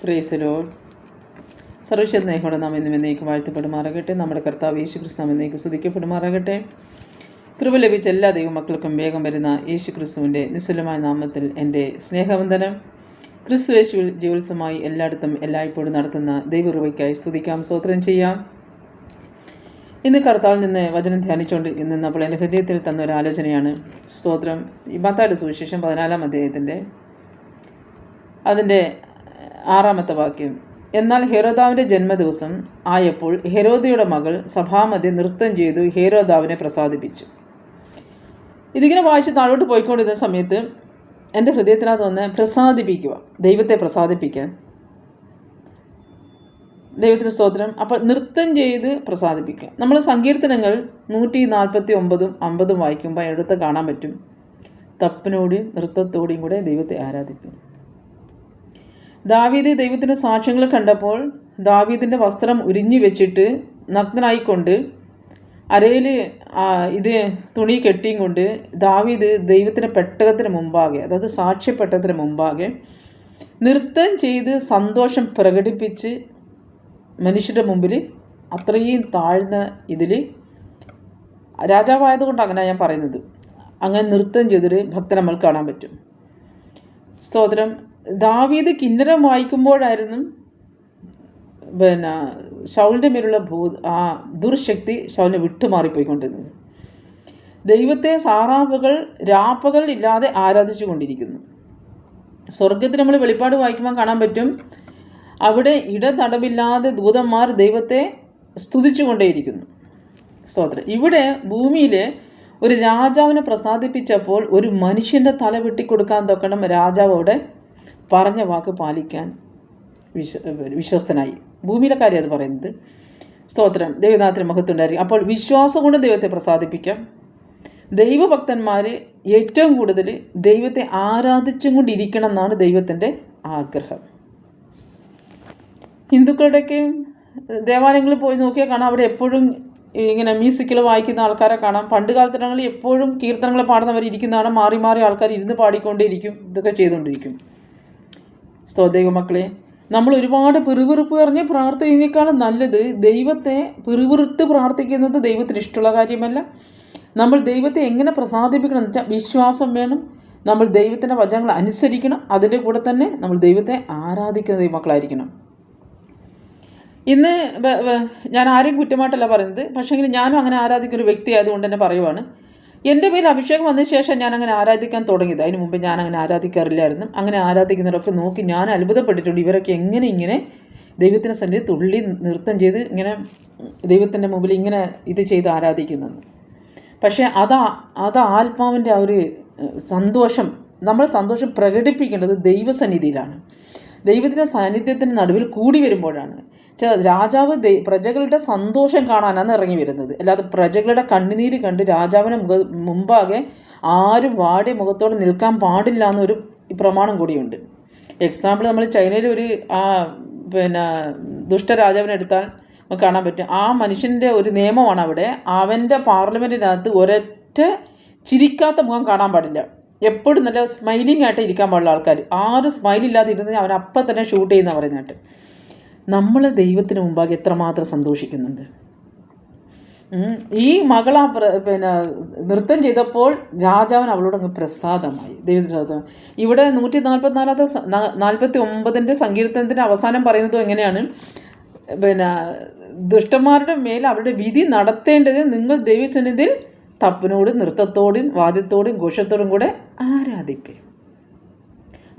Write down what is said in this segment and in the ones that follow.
Praise the Lord. സർവശക്തനായ നാം എന്നും എന്നേക്കും വാഴ്ത്തപ്പെടുമാറാകട്ടെ. നമ്മുടെ കർത്താവ് യേശുക്രിസ്തു നാം എന്നേക്കും സ്തുതിക്കപ്പെടുമാറാകട്ടെ. കൃപ ലഭിച്ച എല്ലാ ദൈവമക്കൾക്കും വേഗം വരുന്ന യേശുക്രിസ്തുവിൻ്റെ നിസ്തുലമായ നാമത്തിൽ എൻ്റെ സ്നേഹവന്ദനം. ക്രിസ്തു യേശുവിൽ ജീവത്സമായി എല്ലായിടത്തും എല്ലായ്പ്പോഴും നടത്തുന്ന ദൈവകൃപയ്ക്കായി സ്തുതിക്കാം, സ്തോത്രം ചെയ്യാം. ഇന്ന് കർത്താവിൽ നിന്ന് വചനം ധ്യാനിച്ചുകൊണ്ട് നിന്നപ്പോൾ എൻ്റെ ഹൃദയത്തിൽ തന്ന ഒരു ആലോചനയാണ്. സ്തോത്രം. മത്തായിയുടെ സുവിശേഷം 14-ാം അധ്യായത്തിൻ്റെ അതിൻ്റെ 6-ാമത്തെ വാക്യം. എന്നാൽ ഹെരോദാവിൻ്റെ ജന്മദിവസം ആയപ്പോൾ ഹെരോദയുടെ മകൾ സഭാമധ്യേ നൃത്തം ചെയ്തു ഹെരോദാവിനെ പ്രസാദിപ്പിച്ചു. ഇതിങ്ങനെ വായിച്ച് താഴോട്ട് പോയിക്കൊണ്ടിരുന്ന സമയത്ത് എൻ്റെ ഹൃദയത്തിനകത്ത് വന്ന് പ്രസാദിപ്പിക്കുക, ദൈവത്തെ പ്രസാദിപ്പിക്കാൻ. ദൈവത്തിന് സ്തോത്രം. അപ്പോൾ നൃത്തം ചെയ്ത് പ്രസാദിപ്പിക്കുക. നമ്മൾ സങ്കീർത്തനങ്ങൾ 149-ഉം 50-ഉം വായിക്കുമ്പോൾ എടുത്ത് കാണാൻ പറ്റും. തപ്പിനോടും നൃത്തത്തോടെയും കൂടെ ദൈവത്തെ ആരാധിക്കും. ദാവീദ് ദൈവത്തിൻ്റെ സാക്ഷ്യങ്ങൾ കണ്ടപ്പോൾ ദാവീദിൻ്റെ വസ്ത്രം ഉരിഞ്ഞു വെച്ചിട്ട് നഗ്നനായിക്കൊണ്ട് അരയിൽ തുണി കെട്ടിയും കൊണ്ട് ദാവീദ് ദൈവത്തിൻ്റെ പെട്ടകത്തിന് മുമ്പാകെ, അതായത് സാക്ഷ്യപ്പെട്ടതിന് മുമ്പാകെ നൃത്തം ചെയ്ത് സന്തോഷം പ്രകടിപ്പിച്ച് മനുഷ്യരുടെ മുമ്പിൽ അത്രയും താഴ്ന്ന ഇതിൽ, രാജാവായതുകൊണ്ട് അങ്ങനെ ഞാൻ പറയുന്നത്, അങ്ങനെ നൃത്തം ചെയ്തൊരു ഭക്തനെ നമ്മൾ കാണാൻ പറ്റും. സ്തോത്രം. ദാവീദ് കിന്നരം വായിക്കുമ്പോഴായിരുന്നു ശൗലിൻ്റെ മേലുള്ള ദുർശക്തി ശൗലിനെ വിട്ടുമാറിപ്പോയിക്കൊണ്ടിരുന്നത്. ദൈവത്തെ സാറാവുകൾ രാപ്പകൾ ഇല്ലാതെ ആരാധിച്ചു കൊണ്ടിരിക്കുന്നു. സ്വർഗത്തിൽ നമ്മൾ വെളിപ്പാട് വായിക്കുമ്പോൾ കാണാൻ പറ്റും, അവിടെ ഇടതടവില്ലാതെ ദൂതന്മാർ ദൈവത്തെ സ്തുതിച്ചു കൊണ്ടേയിരിക്കുന്നു. സ്തോത്രം. ഇവിടെ ഭൂമിയിൽ ഒരു രാജാവിനെ പ്രസാദിപ്പിച്ചപ്പോൾ ഒരു മനുഷ്യൻ്റെ തല വെട്ടിക്കൊടുക്കാൻ തൊക്കണം രാജാവ് അവിടെ പറഞ്ഞ വാക്ക് പാലിക്കാൻ വിശ്വസ്തനായി. ഭൂമിയിലെ കാര്യം അത് പറയുന്നത്. സ്തോത്രം. ദൈവനാഥത്തിന് മഹത്വം ഉണ്ടായിരിക്കും. അപ്പോൾ വിശ്വാസം കൊണ്ട് ദൈവത്തെ പ്രസാദിപ്പിക്കാം. ദൈവഭക്തന്മാർ ഏറ്റവും കൂടുതൽ ദൈവത്തെ ആരാധിച്ചും കൊണ്ടിരിക്കണം എന്നാണ് ദൈവത്തിൻ്റെ ആഗ്രഹം. ഹിന്ദുക്കളുടെയൊക്കെ ദേവാലയങ്ങളിൽ പോയി നോക്കിയാൽ കാണാം, അവിടെ എപ്പോഴും ഇങ്ങനെ മ്യൂസിക്കിൽ വായിക്കുന്ന ആൾക്കാരെ കാണാം. പണ്ട് കാലത്തിനാണെങ്കിൽ എപ്പോഴും കീർത്തനങ്ങൾ പാടുന്നവർ ഇരിക്കുന്നതാണ്. മാറി മാറി ആൾക്കാർ ഇരുന്ന് പാടിക്കൊണ്ടേയിരിക്കും, ഇതൊക്കെ ചെയ്തുകൊണ്ടിരിക്കും. സ്തോത്രം മക്കളെ, നമ്മൾ ഒരുപാട് പിറുപിറുപ്പ് പറഞ്ഞ് പ്രാർത്ഥിക്കുന്നതിനേക്കാളും നല്ലത് ദൈവത്തെ പിറുപിറുത്ത് പ്രാർത്ഥിക്കുന്നത് ദൈവത്തിന് ഇഷ്ടമുള്ള കാര്യമല്ല. നമ്മൾ ദൈവത്തെ എങ്ങനെ പ്രസാദിപ്പിക്കണം എന്ന് വെച്ചാൽ വിശ്വാസം വേണം. നമ്മൾ ദൈവത്തിൻ്റെ വചനങ്ങൾ അനുസരിക്കണം. അതിൻ്റെ കൂടെ തന്നെ നമ്മൾ ദൈവത്തെ ആരാധിക്കുന്ന ദൈവമക്കളായിരിക്കണം. ഇന്ന് ഞാൻ ആരെയും കുറ്റമായിട്ടല്ല പറയുന്നത്, പക്ഷേങ്കിൽ ഞാനും അങ്ങനെ ആരാധിക്കുന്ന ഒരു വ്യക്തി ആയതുകൊണ്ട് തന്നെ പറയുവാണ്. എൻ്റെ പേരിൽ അഭിഷേകം വന്നതിന് ശേഷം ഞാൻ അങ്ങനെ ആരാധിക്കാൻ തുടങ്ങിയത്. അതിന് മുമ്പ് ഞാൻ അങ്ങനെ ആരാധിക്കാറില്ലായിരുന്നു. അങ്ങനെ ആരാധിക്കുന്നവരൊക്കെ നോക്കി ഞാൻ അത്ഭുതപ്പെട്ടിട്ടുണ്ട്. ഇവരൊക്കെ എങ്ങനെ ഇങ്ങനെ ദൈവത്തിൻ്റെ സന്നിധി തുള്ളി നൃത്തം ചെയ്ത് ഇങ്ങനെ ദൈവത്തിൻ്റെ മുമ്പിൽ ഇങ്ങനെ ഇത് ചെയ്ത് ആരാധിക്കുന്നത്. പക്ഷേ അത് ആത്മാവിൻ്റെ ആ ഒരു സന്തോഷം, നമ്മൾ സന്തോഷം പ്രകടിപ്പിക്കേണ്ടത് ദൈവസന്നിധിയിലാണ്. ദൈവത്തിൻ്റെ സാന്നിധ്യത്തിൻ്റെ നടുവിൽ കൂടി വരുമ്പോഴാണ്. രാജാവ് പ്രജകളുടെ സന്തോഷം കാണാനാണ് ഇറങ്ങി വരുന്നത്. അല്ലാതെ പ്രജകളുടെ കണ്ണുനീര് കണ്ട് രാജാവിന് മുമ്പാകെ ആരും വാടിയ മുഖത്തോടെ നിൽക്കാൻ പാടില്ല എന്നൊരു പ്രമാണം കൂടിയുണ്ട്. എക്സാമ്പിൾ, നമ്മൾ ചൈനയിൽ ഒരു ദുഷ്ടരാജാവിനെ എടുത്താൽ നമുക്ക് കാണാൻ പറ്റും. ആ മനുഷ്യൻ്റെ ഒരു നിയമമാണ് അവിടെ. അവൻ്റെ പാർലമെൻറ്റിനകത്ത് ഒരൊറ്റ ചിരിക്കാത്ത മുഖം കാണാൻ പാടില്ല. എപ്പോഴും നല്ല സ്മൈലിംഗ് ആയിട്ട് ഇരിക്കാൻ പാടുള്ള ആൾക്കാർ. ആരും സ്മൈലില്ലാതെ ഇരുന്ന് അവൻ അപ്പം തന്നെ ഷൂട്ട് ചെയ്യുന്ന പറയുന്നതായിട്ട്. നമ്മൾ ദൈവത്തിന് മുമ്പാകെ എത്രമാത്രം സന്തോഷിക്കുന്നുണ്ട്. ഈ മകളാ നൃത്തം ചെയ്തപ്പോൾ രാജാവിന് അവളോട് അങ്ങ് പ്രസാദമായി. ദൈവത്തിന് ഇവിടെ 149 സങ്കീർത്തനത്തിൻ്റെ അവസാനം പറയുന്നതും എങ്ങനെയാണ്, ദുഷ്ടന്മാരുടെ മേൽ അവരുടെ വിധി നടത്തേണ്ടത് നിങ്ങൾ ദൈവസന്നിധിയിൽ തപ്പിനോടും നൃത്തത്തോടും വാദ്യത്തോടും ഘോഷത്തോടും കൂടെ ആരാധിപ്പേ.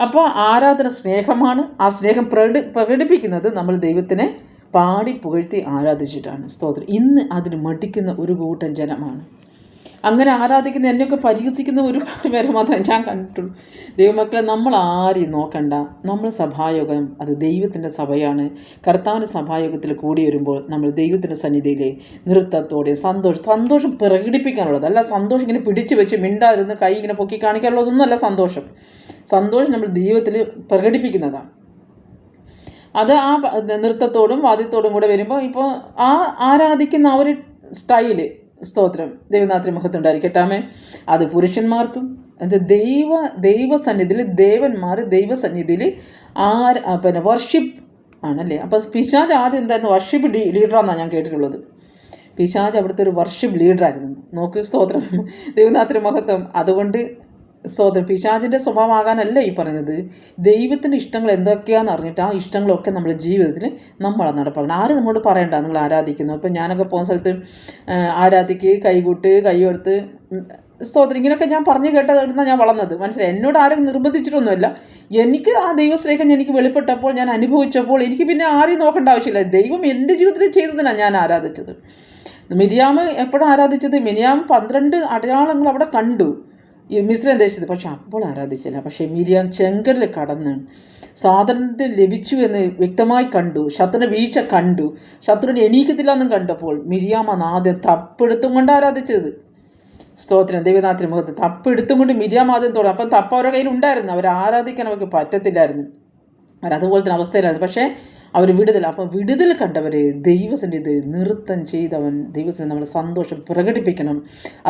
അപ്പോൾ ആരാധന സ്നേഹമാണ്. ആ സ്നേഹം പ്രകടിപ്പിക്കുന്നത് നമ്മൾ ദൈവത്തിനെ പാടി പുകഴ്ത്തി ആരാധിച്ചിട്ടാണ്. സ്തോത്രം. ഇന്ന് അതിന് മടിക്കുന്ന ഒരു കൂട്ടം ജനമാണ്. അങ്ങനെ ആരാധിക്കുന്ന എന്നെയൊക്കെ പരിഹസിക്കുന്ന ഒരുപാട് പേരെ മാത്രമേ ഞാൻ കണ്ടിട്ടുള്ളൂ. ദൈവമക്കളെ, നമ്മൾ ആരെയും നോക്കണ്ട. നമ്മൾ സഭായോഗം അത് ദൈവത്തിൻ്റെ സഭയാണ്. കർത്താവിൻ്റെ സഭായോഗത്തിൽ കൂടി വരുമ്പോൾ നമ്മൾ ദൈവത്തിൻ്റെ സന്നിധിയിൽ നൃത്തത്തോടെ സന്തോഷം പ്രകടിപ്പിക്കാനുള്ളത് അല്ല. സന്തോഷം ഇങ്ങനെ പിടിച്ചു വെച്ച് മിണ്ടാതിരുന്ന് കൈ ഇങ്ങനെ പൊക്കി കാണിക്കാനുള്ളതൊന്നുമല്ല സന്തോഷം. സന്തോഷം നമ്മൾ ജീവിതത്തിൽ പ്രകടിപ്പിക്കുന്നതാണ്. അത് ആ നൃത്തത്തോടും വാദ്യത്തോടും കൂടെ വരുമ്പോൾ ഇപ്പോൾ ആ ആരാധിക്കുന്ന ആ ഒരു സ്റ്റൈല്, സ്തോത്രം, ദൈവനാഥന് മഹത്വം ഉണ്ടായിരിക്കട്ടെ. അത് പുരുഷന്മാർക്കും അത് ദൈവസന്നിധിയിൽ ദേവന്മാർ ദൈവസന്നിധിയിൽ പിന്നെ വർഷിപ്പ് ആണല്ലേ. അപ്പോൾ പിശാച് ആദ്യം എന്തായിരുന്നു? വർഷിപ്പ് ലീഡറാണെന്നാണ് ഞാൻ കേട്ടിട്ടുള്ളത്. പിശാച് അവിടുത്തെ ഒരു വർഷിപ്പ് ലീഡറായിരുന്നു. നോക്ക്, സ്തോത്രം, ദൈവനാമത്തിന് മഹത്വം. അതുകൊണ്ട് സ്തോത്രം, പിശാചിൻ്റെ സ്വഭാവമാകാനല്ല ഈ പറയുന്നത്. ദൈവത്തിൻ്റെ ഇഷ്ടങ്ങൾ എന്തൊക്കെയാണെന്ന് അറിഞ്ഞിട്ട് ആ ഇഷ്ടങ്ങളൊക്കെ നമ്മുടെ ജീവിതത്തിൽ നമ്മളെ നടപ്പാക്കണം. ആരും നമ്മോട് പറയണ്ട നിങ്ങൾ ആരാധിക്കുന്നു. ഇപ്പം ഞാനൊക്കെ പോകുന്ന സ്ഥലത്ത് ആരാധിക്ക്, കൈകൂട്ട്, കൈയോർത്ത്, സ്തോത്രം, ഇങ്ങനെയൊക്കെ ഞാൻ പറഞ്ഞു കേട്ടതെടുത്താണ് ഞാൻ വളർന്നത്. മനസ്സിലായി. എന്നോട് ആരും നിർബന്ധിച്ചിട്ടൊന്നുമല്ല. എനിക്ക് ആ ദൈവസ്നേഹം എനിക്ക് വെളിപ്പെട്ടപ്പോൾ, ഞാൻ അനുഭവിച്ചപ്പോൾ എനിക്ക് പിന്നെ ആരെയും നോക്കേണ്ട ആവശ്യമില്ല. ദൈവം എൻ്റെ ജീവിതത്തിൽ ചെയ്തതിനാണ് ഞാൻ ആരാധിച്ചത്. മിരിയാം എപ്പോഴും ആരാധിച്ചത്? മിരിയാം 12 അടയാളങ്ങൾ അവിടെ കണ്ടു ഈ മിസ്രൈം ദേശത്ത്, പക്ഷെ അപ്പോൾ ആരാധിച്ചില്ല. പക്ഷേ മിരിയാം ചെങ്കടൽ കടന്ന് സ്വാതന്ത്ര്യം ലഭിച്ചു എന്ന് വ്യക്തമായി കണ്ടു. ശത്രുവിനെ വീഴ്ച കണ്ടു. ശത്രുവിനെ എണീക്കത്തില്ല എന്നും കണ്ടപ്പോൾ മിരിയാമാണ് ആദ്യം തപ്പെടുത്തും കൊണ്ട് ആരാധിച്ചത്. സ്തോത്രം, ദൈവനാമത്തിന് മുഖത്ത് തപ്പെടുത്തും കൊണ്ട് മിരിയാം ആദ്യം തുടങ്ങി. അപ്പം തപ്പ അവരുടെ കയ്യിൽ ഉണ്ടായിരുന്നു. അവർ ആരാധിക്കാൻ അവർക്ക് പറ്റത്തില്ലായിരുന്നു. അവരതുപോലെ തന്നെ അവസ്ഥയിലായിരുന്നു. പക്ഷേ അവർ വിടുതൽ. അപ്പം വിടുതൽ കണ്ടവർ ദൈവസന്നിധി നൃത്തം ചെയ്തവൻ ദൈവസന്നിധി നമ്മൾ സന്തോഷം പ്രകടിപ്പിക്കണം.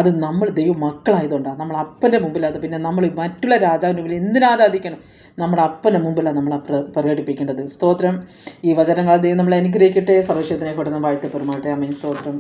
അത് നമ്മൾ ദൈവ മക്കളായതുകൊണ്ടാണ്. നമ്മൾ അപ്പൻ്റെ മുമ്പിലത്. പിന്നെ നമ്മൾ മറ്റുള്ള രാജാവിൻ്റെ മുമ്പിൽ എന്തിനാരാധിക്കണം? നമ്മുടെ അപ്പൻ്റെ മുമ്പിലാണ് നമ്മൾ പ്രകടിപ്പിക്കേണ്ടത്. സ്തോത്രം. ഈ വചനങ്ങൾ ദൈവം നമ്മളെ അനുഗ്രഹിക്കട്ടെ. സർവശക്തനെ കൊണ്ട് നമ്മൾ വാഴ്ത്തപ്പെടുമാട്ടെ. ആമേൻ. സ്തോത്രം.